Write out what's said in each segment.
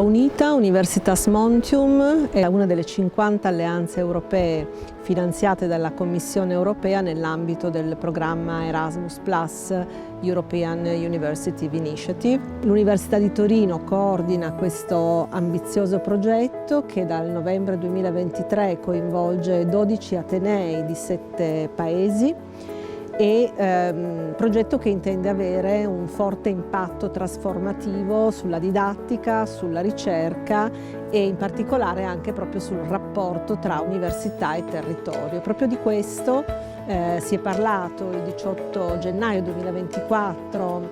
UNITA, Universitas Montium, è una delle 50 alleanze europee finanziate dalla Commissione europea nell'ambito del programma Erasmus Plus European University Initiative. L'Università di Torino coordina questo ambizioso progetto che dal novembre 2023 coinvolge 12 atenei di 7 paesi e progetto che intende avere un forte impatto trasformativo sulla didattica, sulla ricerca e in particolare anche proprio sul rapporto tra università e territorio. Proprio di questo si è parlato il 18 gennaio 2024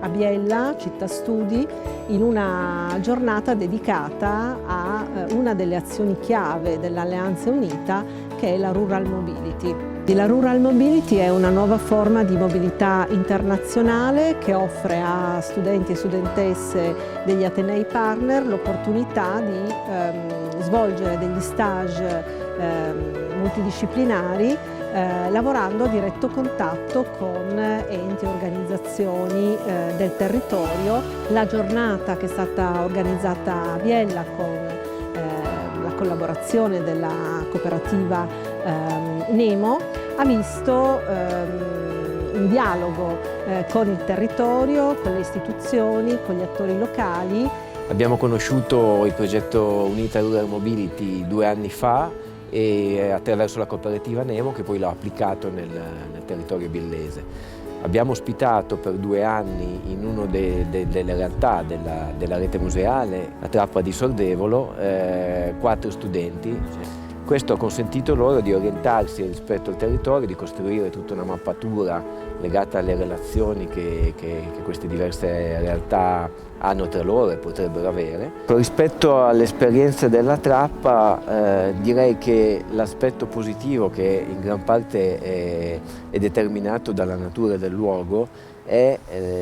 a Biella, città studi, in una giornata dedicata a una delle azioni chiave dell'Alleanza Unita, che è la Rural Mobility. La Rural Mobility è una nuova forma di mobilità internazionale che offre a studenti e studentesse degli Atenei Partner l'opportunità di svolgere degli stage multidisciplinari lavorando a diretto contatto con enti e organizzazioni del territorio. La giornata, che è stata organizzata a Biella con la collaborazione della cooperativa Nemo, ha visto un dialogo con il territorio, con le istituzioni, con gli attori locali. Abbiamo conosciuto il progetto UNITA Rural Mobility 2 anni fa e attraverso la cooperativa Nemo, che poi l'ha applicato nel territorio biellese. Abbiamo ospitato per 2 anni in una delle realtà della rete museale, la Trappola di Sordevolo, 4 studenti. Questo ha consentito loro di orientarsi rispetto al territorio, di costruire tutta una mappatura legata alle relazioni che queste diverse realtà hanno tra loro e potrebbero avere. Rispetto alle esperienze della Trappa, direi che l'aspetto positivo, che in gran parte è determinato dalla natura del luogo, è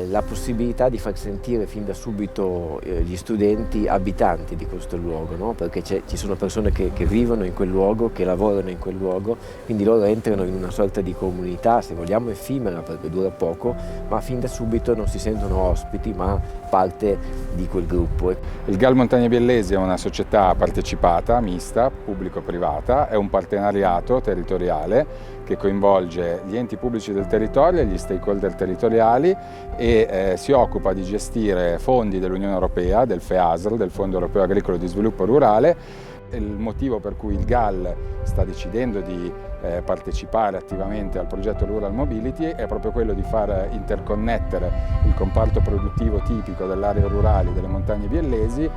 la possibilità di far sentire fin da subito gli studenti abitanti di questo luogo, no? Perché ci sono persone che vivono in quel luogo, che lavorano in quel luogo, quindi loro entrano in una sorta di comunità, se vogliamo effimera perché dura poco, ma fin da subito non si sentono ospiti ma parte di quel gruppo. Il GAL Montagne Biellesi è una società partecipata, mista, pubblico-privata, è un partenariato territoriale che coinvolge gli enti pubblici del territorio e gli stakeholder territoriali e si occupa di gestire fondi dell'Unione Europea, del FEASR, del Fondo Europeo Agricolo di Sviluppo Rurale. Il motivo per cui il GAL sta decidendo di partecipare attivamente al progetto Rural Mobility è proprio quello di far interconnettere il comparto produttivo tipico delle aree rurali delle montagne biellesi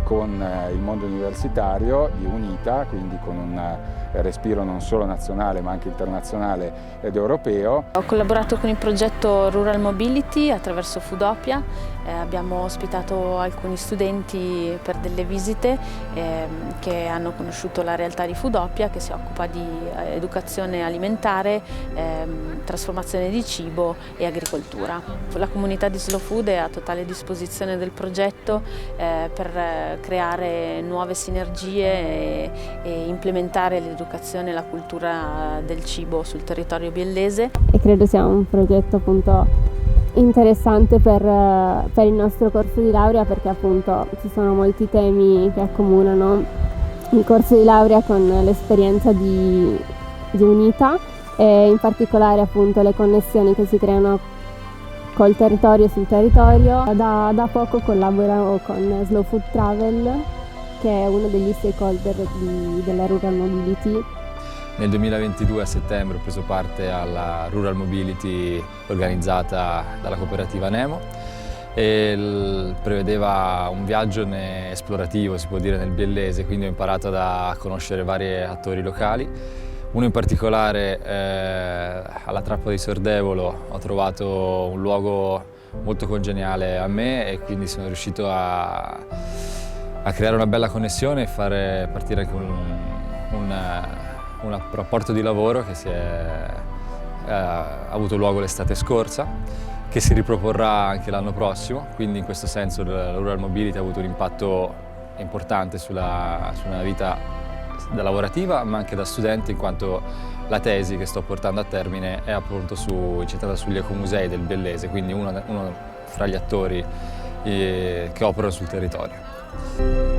con il mondo universitario di UNITA, quindi con un respiro non solo nazionale ma anche internazionale ed europeo. Ho collaborato con il progetto Rural Mobility attraverso Foodopia, abbiamo ospitato alcuni studenti per delle visite che hanno conosciuto la realtà di Foodopia, che si occupa di educazione alimentare, trasformazione di cibo e agricoltura. La comunità di Slow Food è a totale disposizione del progetto per creare nuove sinergie e implementare l'educazione e la cultura del cibo sul territorio biellese. E credo sia un progetto appunto interessante per il nostro corso di laurea, perché appunto ci sono molti temi che accomunano il corso di laurea con l'esperienza di UNITA e in particolare appunto le connessioni che si creano col territorio e sul territorio. Da poco collaboro con Slow Food Travel, che è uno degli stakeholder della Rural Mobility. Nel 2022 a settembre ho preso parte alla Rural Mobility organizzata dalla cooperativa Nemo e prevedeva un viaggio esplorativo, si può dire, nel biellese, quindi ho imparato a conoscere vari attori locali. Uno in particolare, alla Trappola di Sordevolo, ho trovato un luogo molto congeniale a me e quindi sono riuscito a creare una bella connessione e fare partire anche un rapporto di lavoro che ha avuto luogo l'estate scorsa, che si riproporrà anche l'anno prossimo, quindi in questo senso la Rural Mobility ha avuto un impatto importante sulla mia vita da lavorativa ma anche da studente, in quanto la tesi che sto portando a termine è appunto incentrata sugli ecomusei del Biellese, quindi uno fra gli attori che operano sul territorio.